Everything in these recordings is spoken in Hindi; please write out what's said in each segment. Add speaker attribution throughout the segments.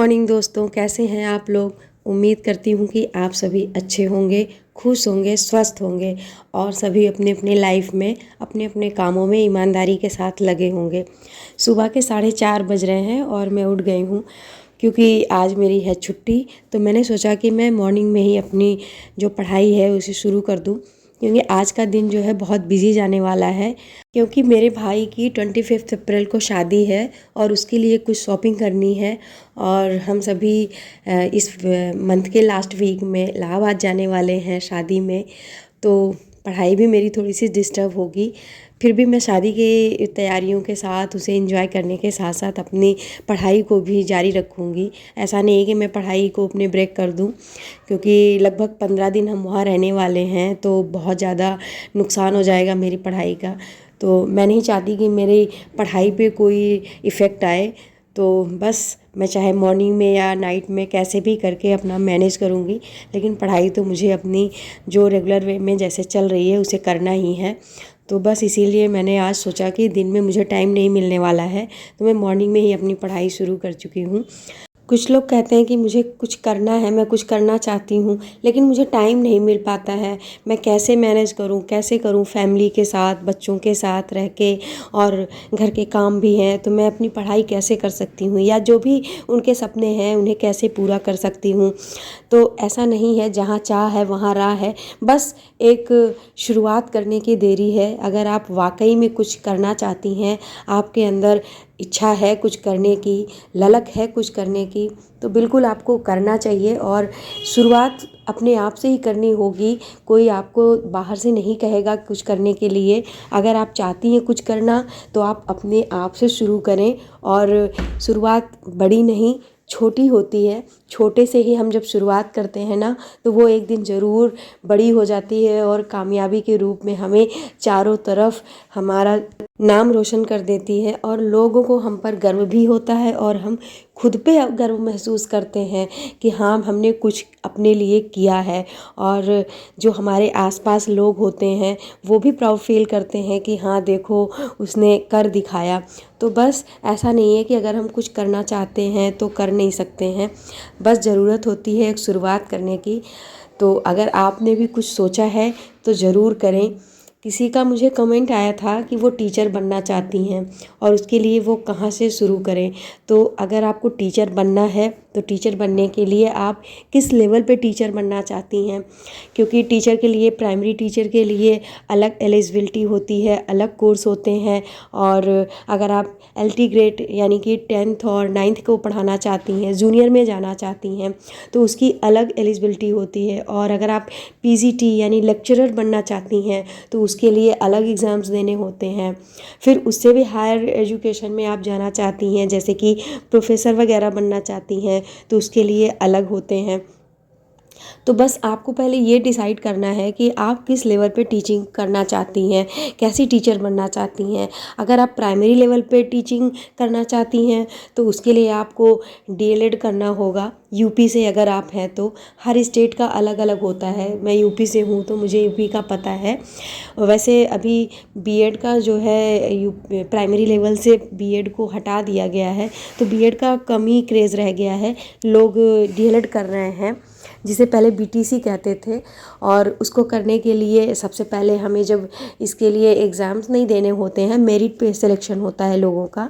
Speaker 1: मॉर्निंग दोस्तों, कैसे हैं आप लोग। उम्मीद करती हूँ कि आप सभी अच्छे होंगे, खुश होंगे, स्वस्थ होंगे और सभी अपने अपने लाइफ में अपने अपने कामों में ईमानदारी के साथ लगे होंगे। सुबह के 4:30 बज रहे हैं और मैं उठ गई हूँ क्योंकि आज मेरी है छुट्टी। तो मैंने सोचा कि मैं मॉर्निंग में ही अपनी जो पढ़ाई है उसे शुरू कर दूँ, क्योंकि आज का दिन जो है बहुत बिजी जाने वाला है। क्योंकि मेरे भाई की 25 अप्रैल को शादी है और उसके लिए कुछ शॉपिंग करनी है। और हम सभी इस मंथ के लास्ट वीक में इलाहाबाद जाने वाले हैं शादी में। तो पढ़ाई भी मेरी थोड़ी सी डिस्टर्ब होगी, फिर भी मैं शादी की तैयारियों के साथ उसे एंजॉय करने के साथ साथ अपनी पढ़ाई को भी जारी रखूँगी। ऐसा नहीं है कि मैं पढ़ाई को अपने ब्रेक कर दूँ, क्योंकि लगभग 15 दिन हम वहाँ रहने वाले हैं, तो बहुत ज़्यादा नुकसान हो जाएगा मेरी पढ़ाई का। तो मैं नहीं चाहती कि मेरी पढ़ाई पे कोई इफ़ेक्ट आए। तो बस मैं चाहे मॉर्निंग में या नाइट में कैसे भी करके अपना मैनेज करूँगी, लेकिन पढ़ाई तो मुझे अपनी जो रेगुलर वे में जैसे चल रही है उसे करना ही है। तो बस इसीलिए मैंने आज सोचा कि दिन में मुझे टाइम नहीं मिलने वाला है, तो मैं मॉर्निंग में ही अपनी पढ़ाई शुरू कर चुकी हूँ। कुछ लोग कहते हैं कि मुझे कुछ करना है, मैं कुछ करना चाहती हूँ, लेकिन मुझे टाइम नहीं मिल पाता है। मैं कैसे मैनेज करूँ, कैसे करूँ फैमिली के साथ, बच्चों के साथ रह के, और घर के काम भी हैं, तो मैं अपनी पढ़ाई कैसे कर सकती हूँ, या जो भी उनके सपने हैं उन्हें कैसे पूरा कर सकती हूँ। तो ऐसा नहीं है, जहाँ चाह है वहाँ राह है। बस एक शुरुआत करने की देरी है। अगर आप वाकई में कुछ करना चाहती हैं, आपके अंदर इच्छा है कुछ करने की, ललक है कुछ करने की, तो बिल्कुल आपको करना चाहिए। और शुरुआत अपने आप से ही करनी होगी। कोई आपको बाहर से नहीं कहेगा कुछ करने के लिए। अगर आप चाहती हैं कुछ करना, तो आप अपने आप से शुरू करें। और शुरुआत बड़ी नहीं, छोटी होती है। छोटे से ही हम जब शुरुआत करते हैं ना, तो वो एक दिन ज़रूर बड़ी हो जाती है और कामयाबी के रूप में हमें चारों तरफ हमारा नाम रोशन कर देती है। और लोगों को हम पर गर्व भी होता है और हम खुद पे गर्व महसूस करते हैं कि हाँ, हमने कुछ अपने लिए किया है। और जो हमारे आसपास लोग होते हैं वो भी प्राउड फील करते हैं कि हाँ देखो, उसने कर दिखाया। तो बस ऐसा नहीं है कि अगर हम कुछ करना चाहते हैं तो कर नहीं सकते हैं। बस ज़रूरत होती है एक शुरुआत करने की। तो अगर आपने भी कुछ सोचा है तो ज़रूर करें। किसी का मुझे कमेंट आया था कि वो टीचर बनना चाहती हैं और उसके लिए वो कहाँ से शुरू करें। तो अगर आपको टीचर बनना है तो टीचर बनने के लिए आप किस लेवल पे टीचर बनना चाहती हैं, क्योंकि टीचर के लिए, प्राइमरी टीचर के लिए अलग एलिजिबिलिटी होती है, अलग कोर्स होते हैं। और अगर आप LT ग्रेड यानी कि 10th और 9th को पढ़ाना चाहती हैं, जूनियर में जाना चाहती हैं, तो उसकी अलग एलिजिबिलिटी होती है। और अगर आप PGT यानी लेक्चरर बनना चाहती हैं तो उसके लिए अलग एग्ज़ाम्स देने होते हैं। फिर उससे भी हायर एजुकेशन में आप जाना चाहती हैं, जैसे कि प्रोफेसर वगैरह बनना चाहती हैं, तो उसके लिए अलग होते हैं। तो बस आपको पहले ये डिसाइड करना है कि आप किस लेवल पे टीचिंग करना चाहती हैं, कैसी टीचर बनना चाहती हैं। अगर आप प्राइमरी लेवल पे टीचिंग करना चाहती हैं तो उसके लिए आपको DLED करना होगा। यूपी से अगर आप हैं तो हर स्टेट का अलग अलग होता है। मैं यूपी से हूँ तो मुझे यूपी का पता है। वैसे अभी बीएड का जो है, प्राइमरी लेवल से बीएड को हटा दिया गया है, तो बीएड का कम ही क्रेज़ रह गया है। लोग DLED कर रहे हैं, जिसे पहले BTC कहते थे। और उसको करने के लिए सबसे पहले हमें जब इसके लिए एग्ज़ाम्स नहीं देने होते हैं, मेरिट पे सिलेक्शन होता है लोगों का।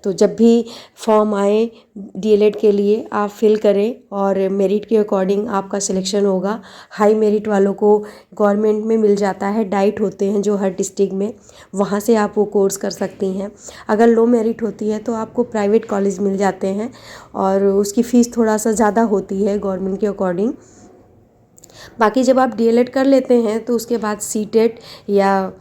Speaker 1: तो जब भी फॉर्म आए DLED के लिए, आप फिल करें और मेरिट के अकॉर्डिंग आपका सिलेक्शन होगा। हाई मेरिट वालों को गवर्नमेंट में मिल जाता है, डाइट होते हैं जो हर डिस्ट्रिक्ट में, वहाँ से आप वो कोर्स कर सकती हैं। अगर लो मेरिट होती है तो आपको प्राइवेट कॉलेज मिल जाते हैं और उसकी फ़ीस थोड़ा सा ज़्यादा होती है गवर्नमेंट के अकॉर्डिंग। बाकी जब आप DLED कर लेते हैं तो उसके बाद CTET या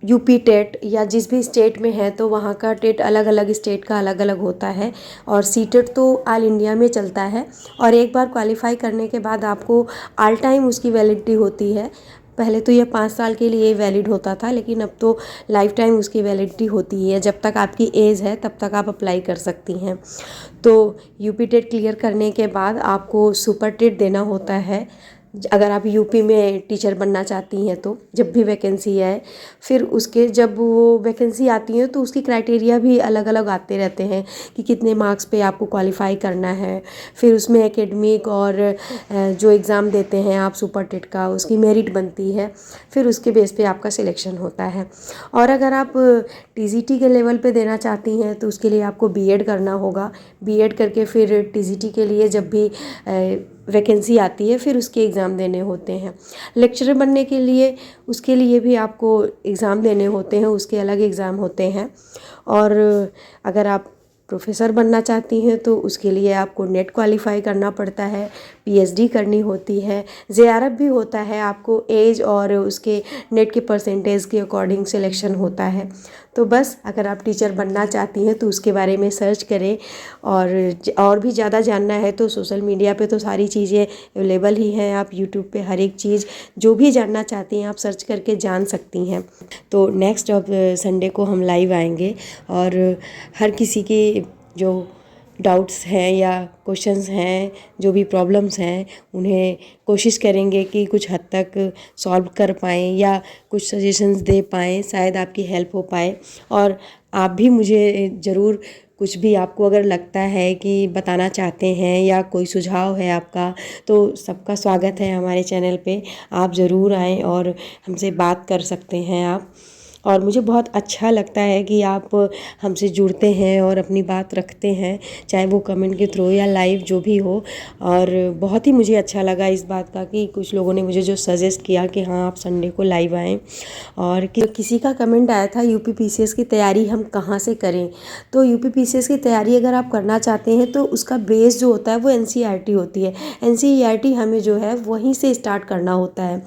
Speaker 1: UP टेट, या जिस भी स्टेट में है तो वहाँ का टेट अलग अलग स्टेट का अलग अलग होता है। और CTET तो ऑल इंडिया में चलता है। और एक बार क्वालिफाई करने के बाद आपको ऑल टाइम उसकी वैलिडिटी होती है। पहले तो ये 5 साल के लिए वैलिड होता था, लेकिन अब तो लाइफ टाइम उसकी वैलिडिटी होती है। जब तक आपकी एज है तब तक आप अप्लाई कर सकती हैं। तो UP टेट क्लियर करने के बाद आपको सुपर टेट देना होता है। अगर आप यूपी में टीचर बनना चाहती हैं तो जब भी वैकेंसी आए, फिर उसके जब वो वैकेंसी आती है तो उसकी क्राइटेरिया भी अलग अलग आते रहते हैं कि कितने मार्क्स पे आपको क्वालिफाई करना है। फिर उसमें एकेडमिक और जो एग्ज़ाम देते हैं आप सुपर टेट का, उसकी मेरिट बनती है, फिर उसके बेस पे आपका सिलेक्शन होता है। और अगर आप टीजीटी के लेवल पे देना चाहती हैं तो उसके लिए आपको बीएड करना होगा। बीएड करके फिर टीजीटी के लिए जब भी वैकेंसी आती है फिर उसके एग्ज़ाम देने होते हैं। लेक्चरर बनने के लिए उसके लिए भी आपको एग्ज़ाम देने होते हैं, उसके अलग एग्ज़ाम होते हैं। और अगर आप प्रोफेसर बनना चाहती हैं तो उसके लिए आपको नेट क्वालिफाई करना पड़ता है, पीएचडी करनी होती है, जेआरएफ भी होता है। आपको एज और उसके नेट के परसेंटेज के अकॉर्डिंग सिलेक्शन होता है। तो बस अगर आप टीचर बनना चाहती हैं तो उसके बारे में सर्च करें। और भी ज़्यादा जानना है तो सोशल मीडिया पे तो सारी चीज़ें अवेलेबल ही हैं। आप यूट्यूब पे हर एक चीज़ जो भी जानना चाहती हैं आप सर्च करके जान सकती हैं। तो नेक्स्ट अब संडे को हम लाइव आएंगे और हर किसी की जो डाउट्स हैं या क्वेश्चंस हैं, जो भी प्रॉब्लम्स हैं, उन्हें कोशिश करेंगे कि कुछ हद तक सॉल्व कर पाएँ या कुछ सजेशंस दे पाएँ, शायद आपकी हेल्प हो पाए। और आप भी मुझे ज़रूर कुछ भी आपको अगर लगता है कि बताना चाहते हैं या कोई सुझाव है आपका, तो सबका स्वागत है हमारे चैनल पे। आप ज़रूर आएँ और हमसे बात कर सकते हैं आप। और मुझे बहुत अच्छा लगता है कि आप हमसे जुड़ते हैं और अपनी बात रखते हैं, चाहे वो कमेंट के थ्रू या लाइव जो भी हो। और बहुत ही मुझे अच्छा लगा इस बात का कि कुछ लोगों ने मुझे जो सजेस्ट किया कि हाँ आप संडे को लाइव आएँ। और किसी का कमेंट आया था यूपी पीसीएस की तैयारी हम कहाँ से करें। तो यूपी पीसीएस की तैयारी अगर आप करना चाहते हैं तो उसका बेस जो होता है वो एनसीईआरटी होती है। एनसीईआरटी हमें जो है वहीं से स्टार्ट करना होता है।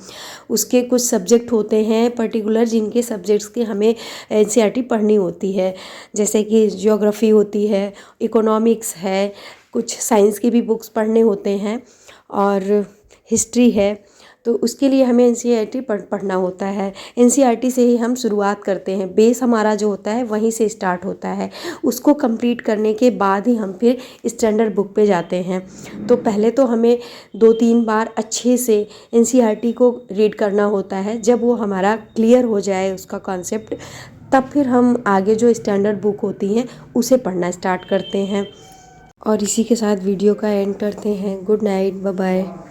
Speaker 1: उसके कुछ सब्जेक्ट होते हैं पर्टिकुलर जिनके सब्जेक्ट्स की हमें एनसीईआरटी पढ़नी होती है, जैसे कि ज्योग्राफी होती है, इकोनॉमिक्स है, कुछ साइंस की भी बुक्स पढ़ने होते हैं और हिस्ट्री है। तो उसके लिए हमें एनसीईआरटी पढ़ना होता है। एनसीईआरटी से ही हम शुरुआत करते हैं, बेस हमारा जो होता है वहीं से स्टार्ट होता है। उसको कंप्लीट करने के बाद ही हम फिर स्टैंडर्ड बुक पे जाते हैं। तो पहले तो हमें 2-3 बार अच्छे से एनसीईआरटी को रीड करना होता है। जब वो हमारा क्लियर हो जाए उसका कॉन्सेप्ट, तब फिर हम आगे जो स्टैंडर्ड बुक होती हैं उसे पढ़ना स्टार्ट करते हैं। और इसी के साथ वीडियो का एंड करते हैं। Good night, bye bye.